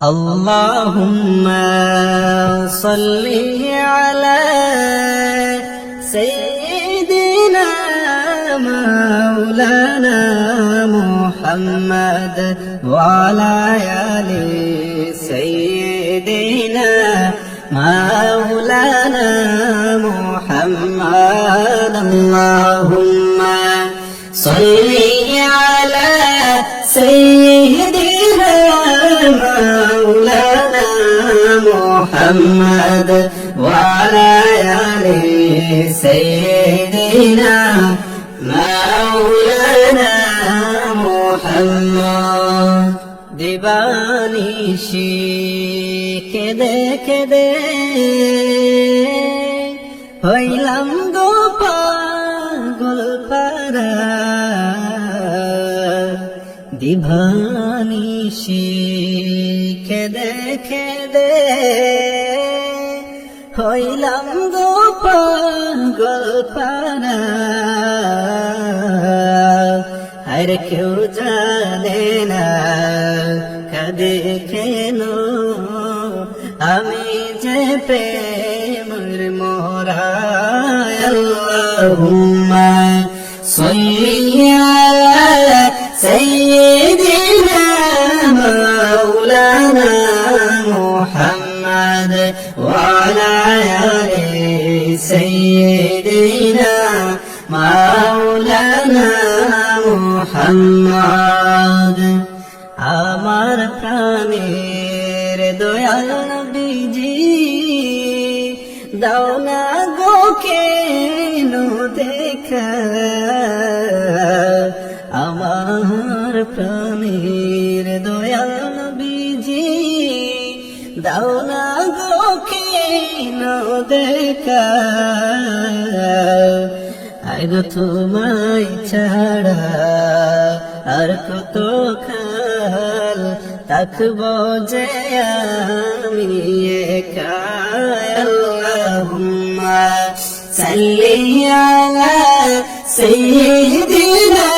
اللهم صل على سيدنا مولانا محمد وعلى آل سيدنا مولانا محمد اللهم صل على سيدنا مولانا محمد وعلى آل سيدنا مولانا محمد দিবানিশি কেদে কেদে হইলাম গো পাগল পারা দিবানিশি কেদে কেদে হইলাম গো পাগল পারা আর কেউ জানে না কাঁদে কেন আমি যে প্রেমের মোরা আল্লাহুম্মা সাল্লি আলা সাইয়্যিদিনা মাওলানা মুহাম্মদ ওয়া আলা আলি সাইয়্যিদিনা মাওলানা মুহাম্মদ আমার প্রাণের দয়াল নবীজি দাও না গো কেন দেখা আমার প্রাণের দয়াল নবীজি দাও না গো কেন দেখা আগে তোমায় ছাড়া আর কত কাল থাকবো যে আমি একা আল্লাহুম্মা সাল্লি আলা সাইয়্যিদিনা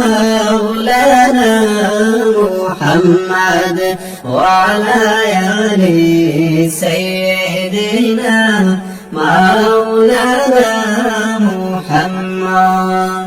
মাওলানা মুহাম্মদ ওয়া আলা আলি সাইয়্যিদিনা মাওলানা মুহাম্মদ